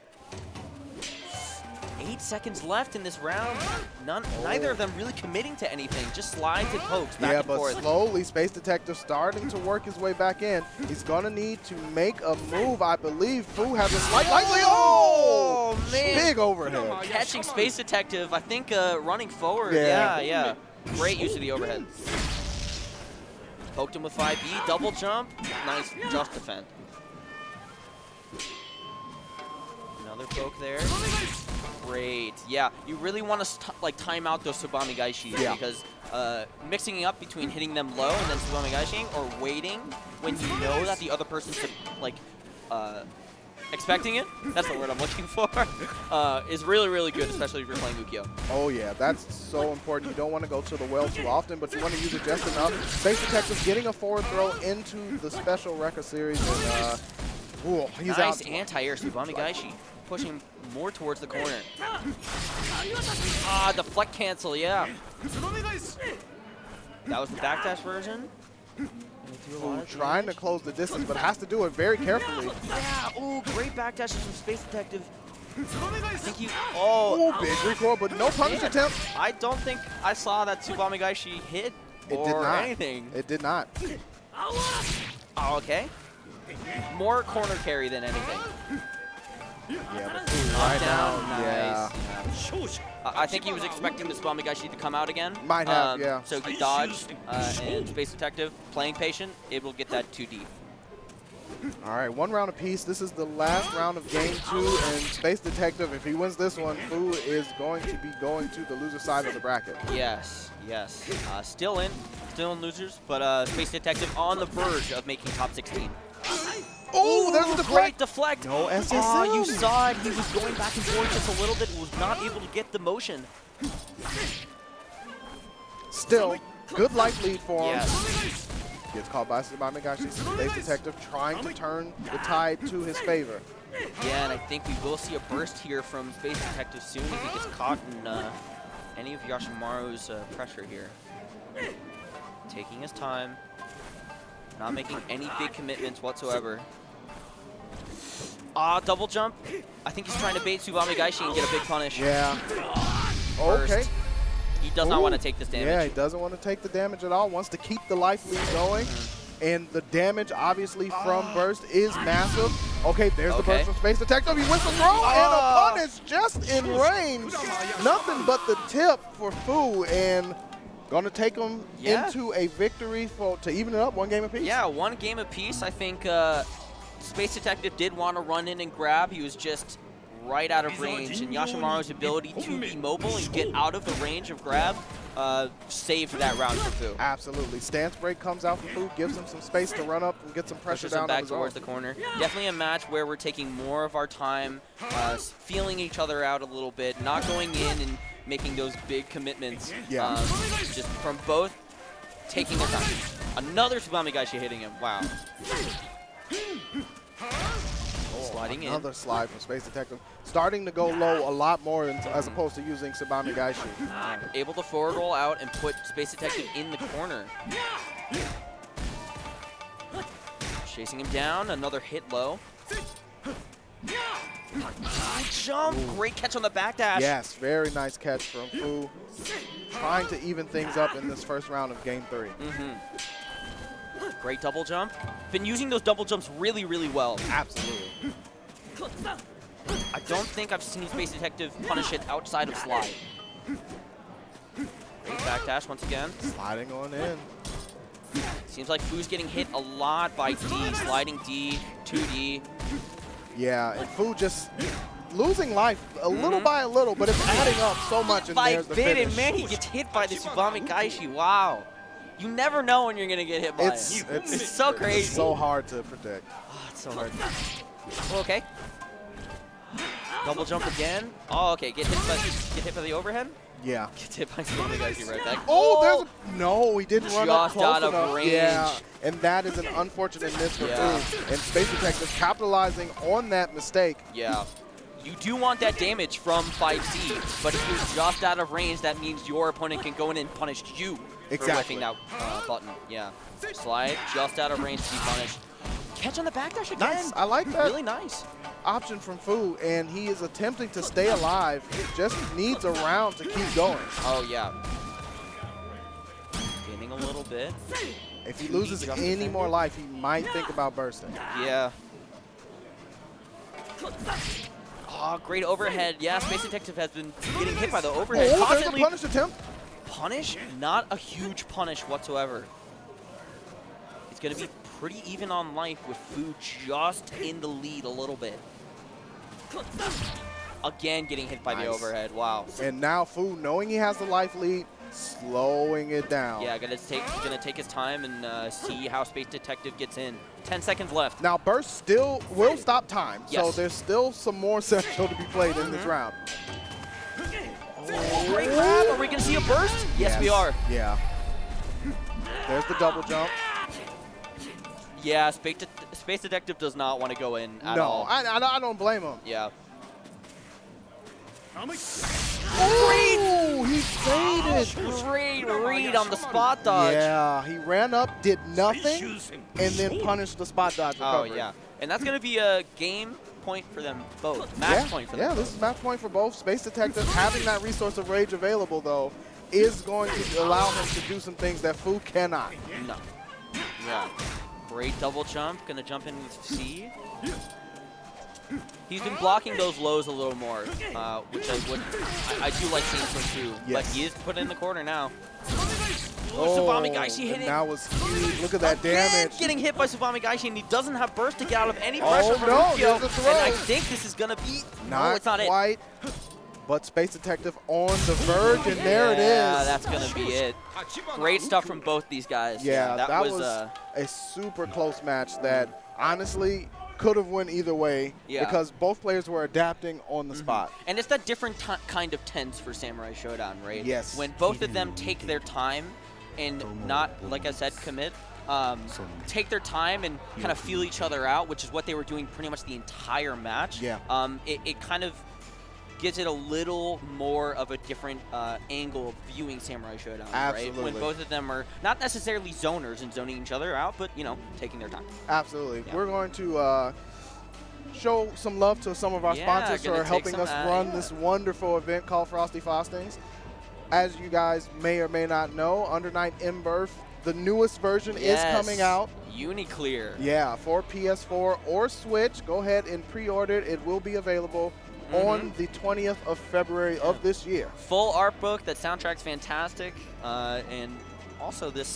8 seconds left in this round. Neither of them really committing to anything. Just slides and pokes back and forth. Yeah, but slowly, Space Detective starting to work his way back in. He's going to need to make a move, I believe. Fu has a slight lightly. Oh, man. Big overhead. Catching Space Detective, I think running forward. Yeah. Great use of the overhead. Poked him with 5E, double jump. Nice, just defend. Another poke there. Great. Yeah, you really want to time out those Tsubame Gaishi because mixing up between hitting them low and then Tsubame Gaishing or waiting when you know that the other person's expecting it, that's the word I'm looking for, is really, really good, especially if you're playing Ukyo. Oh yeah, that's so important. You don't want to go to the well too often, but you want to use it just enough. Space Detective getting a forward throw into the special record series. And, ooh, he's nice out. anti-air Tsubame Gaishi. Pushing more towards the corner. Ah, deflect cancel, yeah. That was the backdash version. Trying to close the distance, but has to do it very carefully. Yeah, ooh, great backdashes from Space Detective. I think you. Oh, big recoil, but no punish attempt. I don't think I saw that Tsubame Gaishi hit or anything. It did not. Oh, okay. More corner carry than anything. Yeah, but right now, nice. I think he was expecting the Tsubame Gaishi to come out again. Might have, yeah. So he dodged, and Space Detective, playing patient, able to get that 2D. All right, 1 round apiece. This is the last round of game 2, and Space Detective, if he wins this one, Fu is going to be going to the loser side of the bracket. Yes. Still in losers, but Space Detective on the verge of making top 16. Oh, there's a deflect. Great deflect. No SSM. Oh, you saw it. He was going back and forth just a little bit and was not able to get the motion. Still, good life lead for him. Yes. Gets caught by Tsubame Gaishi. Space Detective trying to turn the tide to his favor. Yeah, and I think we will see a burst here from Space Detective soon if he gets caught in any of Yoshimaru's pressure here. Taking his time. Not making any big commitments whatsoever. Double jump. I think he's trying to bait Tsubame Gaishi and get a big punish. Yeah. Burst. Okay. He does not want to take this damage. Yeah, he doesn't want to take the damage at all. Wants to keep the life lead going. And the damage, obviously, from burst is massive. Okay, there's the burst from Space Detective. He wins the throw and a punish just in range. Nothing but the tip for Fu, and going to take him into a victory to even it up, 1 game apiece. Yeah, 1 game apiece. I think Space Detective did want to run in and grab. He was just right out of range, and Yoshimaru's ability to be mobile and get out of the range of grab saved that round for Fu. Absolutely. Stance break comes out for Fu, gives him some space to run up and get some pressure down back on his towards own. the corner. Definitely a match where we're taking more of our time, feeling each other out a little bit, not going in and making those big commitments. Yeah. Just from both taking their time. Another Tsubame Gaishi hitting him. Wow. Sliding in. Another slide from Space Detective. Starting to go low a lot more as opposed to using Tsubame Gaishi. Able to forward roll out and put Space Detective in the corner. Chasing him down. Another hit low. Jump! Ooh. Great catch on the backdash. Yes, very nice catch from Fu. Trying to even things up in this first round of game 3. Great double jump. Been using those double jumps really, really well. Absolutely. I don't think I've seen Space Detective punish it outside of slide. Great backdash once again. Sliding on in. Seems like Fu's getting hit a lot by D, sliding D, 2D. Yeah, and Fu just losing life a little by a little, but it's adding up so much, and there's the finish. And man, he gets hit by the Tsubame Gaishi. Wow. You never know when you're going to get hit by it. It's so crazy. It's so hard to predict. Oh, it's so hard. Oh, okay. Double jump again. Oh, okay. Get hit by the overhead? Yeah. Gets hit by something that goes right back. Oh, there's a, no, he didn't run up close out of enough. range. Yeah, and that is an unfortunate miss for Fu. And Space Detective capitalizing on that mistake. Yeah. You do want that damage from 5C, but if you're just out of range, that means your opponent can go in and punish you for whiffing that button. Yeah. Slide just out of range to be punished. Catch on the backdash again. Nice. I like that. Really nice. Option from Fu, and he is attempting to stay alive. Just needs a round to keep going. Oh, yeah. Gaining a little bit. If he loses any more life, he might think about bursting. Yeah. Oh, great overhead. Yeah, Space Detective has been getting hit by the overhead constantly. There's a punish attempt. Punish? Not a huge punish whatsoever. He's going to be pretty even on life with Fu just in the lead a little bit. Again, getting hit by the overhead. Wow. And now Fu, knowing he has the life lead, slowing it down. Yeah, gonna take his time and see how Space Detective gets in. 10 seconds left. Now burst still will stop time, yes. so there's still some more sectional to be played in this round. Oh, great grab. Are we gonna see a burst? Yes, we are. Yeah. There's the double jump. Yeah, Space Detective does not want to go in at all. No, I don't blame him. Yeah. Oh, he faded. Great read on the spot dodge. Yeah, he ran up, did nothing, and then punished the spot dodge recovery. Oh, yeah. And that's going to be a game point for them both. Match point for them both. This is match point for both. Space Detective having that resource of rage available, though, is going to allow him to do some things that Fu cannot. No. Yeah. Great double jump. Going to jump in with C. He's been blocking those lows a little more, which I do like seeing from Fu. Yes. But he is put in the corner now. Oh, Tsubame Gaishi hitting. That was huge. Look at that damage. Getting hit by Tsubame Gaishi, and he doesn't have burst to get out of any pressure from Rukio. And I think this is going to be... No, it's not quite. But Space Detective on the verge, and there it is. Yeah, that's going to be it. Great stuff from both these guys. Yeah, that was a super close match that, honestly, could have went either way because both players were adapting on the spot. And it's that different kind of tense for Samurai Shodown, right? Yes. When both of them take their time and not, like I said, commit, take their time and kind of feel each other out, which is what they were doing pretty much the entire match. Yeah. It kind of gives it a little more of a different angle of viewing Samurai Shodown, right? When both of them are not necessarily zoners and zoning each other out, but, you know, taking their time. Absolutely. Yeah. We're going to show some love to some of our sponsors who are helping us run this wonderful event called Frosty Faustings. As you guys may or may not know, Under Night M-Birth, the newest version is coming out. Uniclear. Yeah, for PS4 or Switch. Go ahead and pre-order it. It will be available on the 20th of February of this year. Full art book. That soundtrack's fantastic. And also this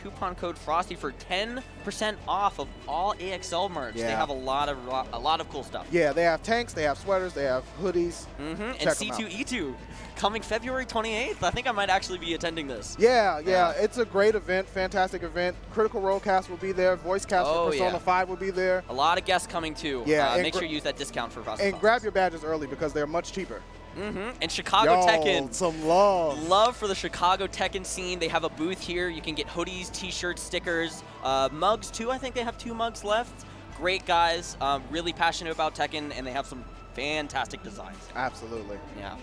coupon code Frosty for 10% off of all AXL merch. They have a lot of cool stuff. Yeah, they have tanks, they have sweaters, they have hoodies. And C2E2 coming February 28th. I think I might actually be attending this. Yeah, it's a great event, fantastic event. Critical Role Cast will be there. Voice Cast for Persona 5 will be there. A lot of guests coming too. Yeah, make sure you use that discount for Frosty. And grab your badges early because they're much cheaper. And Chicago Tekken. Some love. Love for the Chicago Tekken scene. They have a booth here. You can get hoodies, t-shirts, stickers, mugs too. I think they have 2 mugs left. Great guys, really passionate about Tekken, and they have some fantastic designs. Absolutely. Yeah.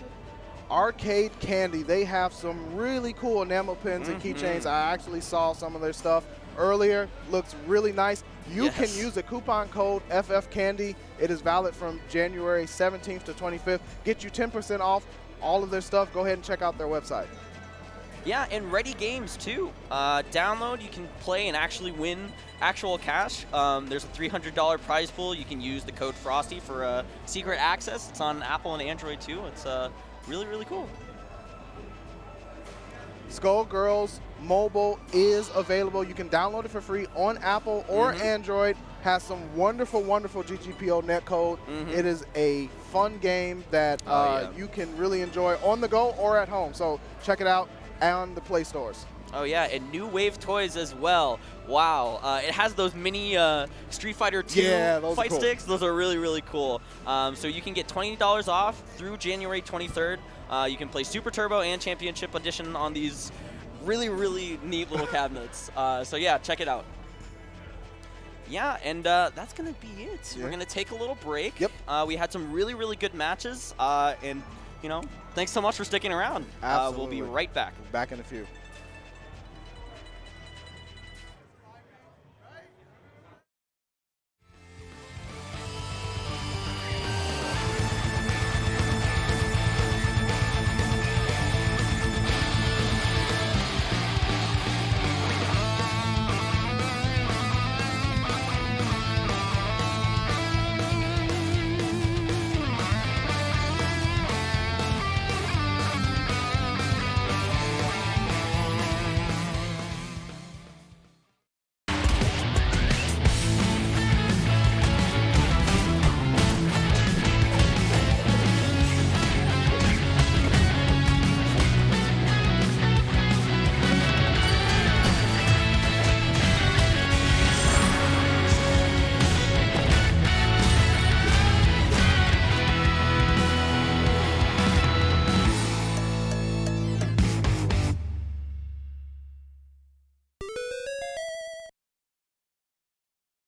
Arcade Candy, they have some really cool enamel pins and keychains. I actually saw some of their stuff earlier. Looks really nice. You can use the coupon code FFCandy. It is valid from January 17th to 25th. Get you 10% off all of their stuff. Go ahead and check out their website. Yeah, and Ready Games too. Download, you can play and actually win actual cash. There's a $300 prize pool. You can use the code Frosty for secret access. It's on Apple and Android too. It's really, really cool. Skullgirls Mobile is available. You can download it for free on Apple or Android. Has some wonderful, wonderful GGPO netcode. It is a fun game that you can really enjoy on the go or at home. So check it out on the Play stores. Oh yeah, and new wave toys as well. Wow, it has those mini Street Fighter 2 fight sticks. Those are really, really cool. So you can get $20 off through January 23rd. You can play Super Turbo and Championship Edition on these really, really neat little cabinets. So yeah, check it out. Yeah, and that's going to be it. Yeah. We're going to take a little break. Yep. We had some really, really good matches. And, you know, thanks so much for sticking around. Absolutely. We'll be right back. Back in a few.